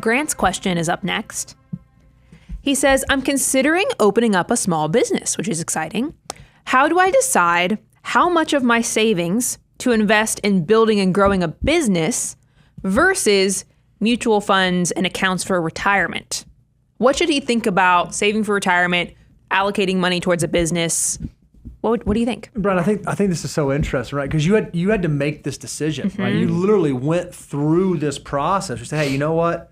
Grant's question is up next. He says, I'm considering opening up a small business, which is exciting. How do I decide how much of my savings to invest in building and growing a business versus mutual funds and accounts for retirement? What should he think about saving for retirement, allocating money towards a business? What do you think? Brian, I think this is so interesting, right? Because you had to make this decision, right? You literally went through this process. You said, hey, you know what?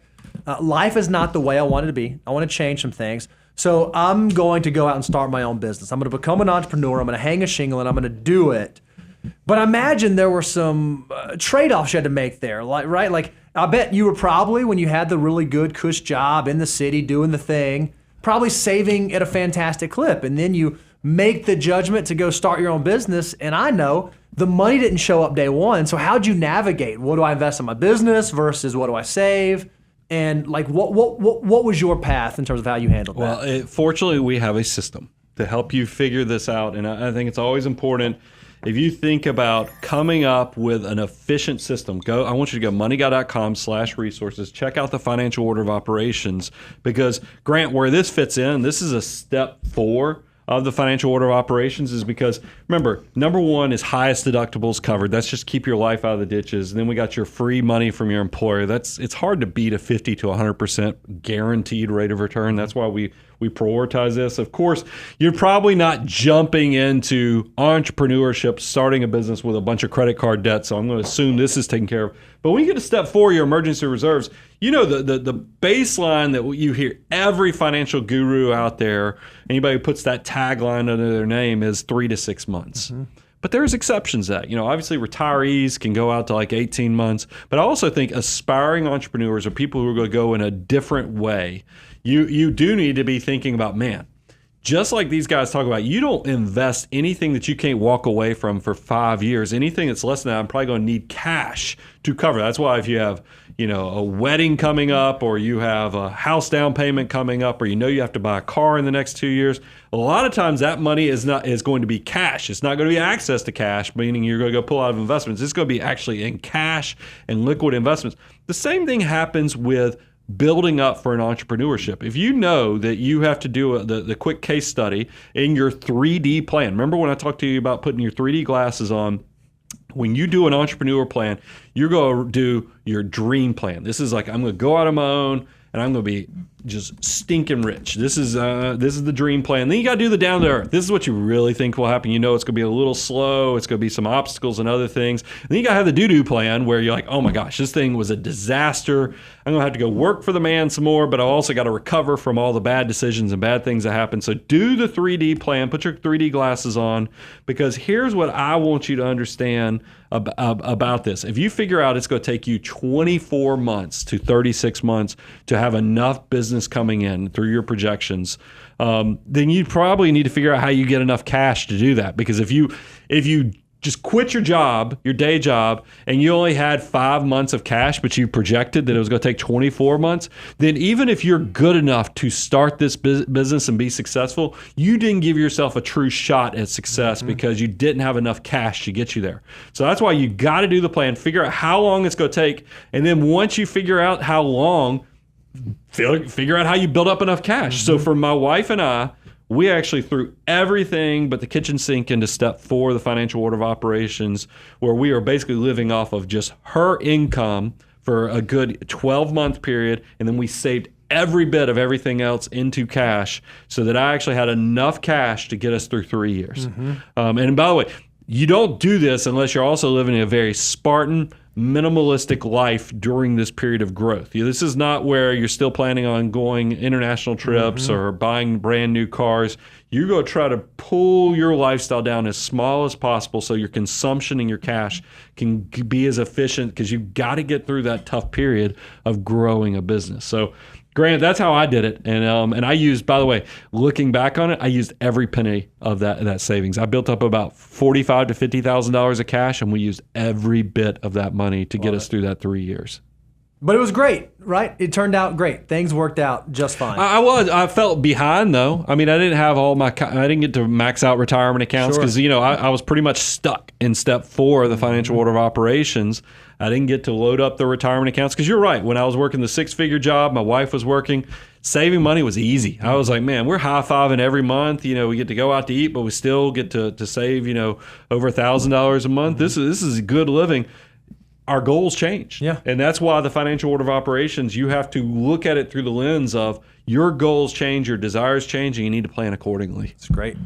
Life is not the way I want it to be. I want to change some things. So I'm going to go out and start my own business. I'm going to become an entrepreneur. I'm going to hang a shingle and I'm going to do it. But I imagine there were some trade-offs you had to make there, right? Like, I bet you were probably, when you had the really good cush job in the city doing the thing, probably saving at a fantastic clip. And then you make the judgment to go start your own business. And I know the money didn't show up day one. So how'd you navigate? What do I invest in my business versus what do I save? And like, what was your path in terms of how you handled that? Well, fortunately, we have a system to help you figure this out. And I think it's always important, if you think about coming up with an efficient system, I want you to go moneyguy.com/resources, check out the financial order of operations, because Grant, where this fits in, this is a step 4 of the financial order of operations, is because, remember, number 1 is highest deductibles covered. That's just keep your life out of the ditches. And then we got your free money from your employer. It's hard to beat a 50 to 100% guaranteed rate of return. That's why we prioritize this. Of course, you're probably not jumping into entrepreneurship, starting a business with a bunch of credit card debt. So I'm going to assume this is taken care of. But when you get to step 4, your emergency reserves, you know, the baseline that you hear every financial guru out there, anybody who puts that tagline under their name, is 3 to 6 months. But there's exceptions to that. You know, obviously retirees can go out to like 18 months. But I also think aspiring entrepreneurs or people who are going to go in a different way, you do need to be thinking about, man, just like these guys talk about, you don't invest anything that you can't walk away from for 5 years. Anything that's less than that, I'm probably going to need cash to cover. That's why if you have, you know, a wedding coming up, or you have a house down payment coming up, or you know you have to buy a car in the next 2 years, a lot of times that money is going to be cash. It's not going to be access to cash, meaning you're going to go pull out of investments. It's going to be actually in cash and liquid investments. The same thing happens with building up for an entrepreneurship. If you know that you have to do the quick case study in your 3D plan, remember when I talked to you about putting your 3D glasses on? When you do an entrepreneur plan, you're going to do your dream plan. This is like, I'm going to go out on my own and I'm going to be just stinking rich. This is the dream plan. Then you got to do the down to earth. This is what you really think will happen. You know it's going to be a little slow. It's going to be some obstacles and other things. And then you got to have the do-do plan where you're like, oh my gosh, this thing was a disaster. I'm going to have to go work for the man some more, but I also got to recover from all the bad decisions and bad things that happen. So do the 3D plan. Put your 3D glasses on, because here's what I want you to understand about this. If you figure out it's going to take you 24 months to 36 months to have enough business coming in through your projections, then you probably need to figure out how you get enough cash to do that. Because if you just quit your job, your day job, and you only had 5 months of cash, but you projected that it was going to take 24 months, then even if you're good enough to start this business and be successful, you didn't give yourself a true shot at success because you didn't have enough cash to get you there. So that's why you got to do the plan, figure out how long it's going to take, and then once you figure out how long, figure out how you build up enough cash. So for my wife and I, we actually threw everything but the kitchen sink into step 4 of the financial order of operations, where we are basically living off of just her income for a good 12-month period, and then we saved every bit of everything else into cash so that I actually had enough cash to get us through 3 years. And by the way, you don't do this unless you're also living a very Spartan, minimalistic life during this period of growth. This is not where you're still planning on going international trips or buying brand new cars. You're going to try to pull your lifestyle down as small as possible so your consumption and your cash can be as efficient, because you've got to get through that tough period of growing a business. So Grant, that's how I did it. And I used, by the way, looking back on it, I used every penny of that savings. I built up about $45,000 to $50,000 of cash, and we used every bit of that money to get us through that 3 years. But it was great, right? It turned out great. Things worked out just fine. I felt behind though. I mean, I didn't have I didn't get to max out retirement accounts because, I was pretty much stuck in step 4 of the financial order of operations. I didn't get to load up the retirement accounts because you're right. When I was working the 6-figure job, my wife was working, saving money was easy. I was like, man, we're high-fiving every month. We get to go out to eat, but we still get to save, over $1,000 a month. This is good living. Our goals change. Yeah. And that's why the financial order of operations, you have to look at it through the lens of your goals change, your desires change, and you need to plan accordingly. It's great.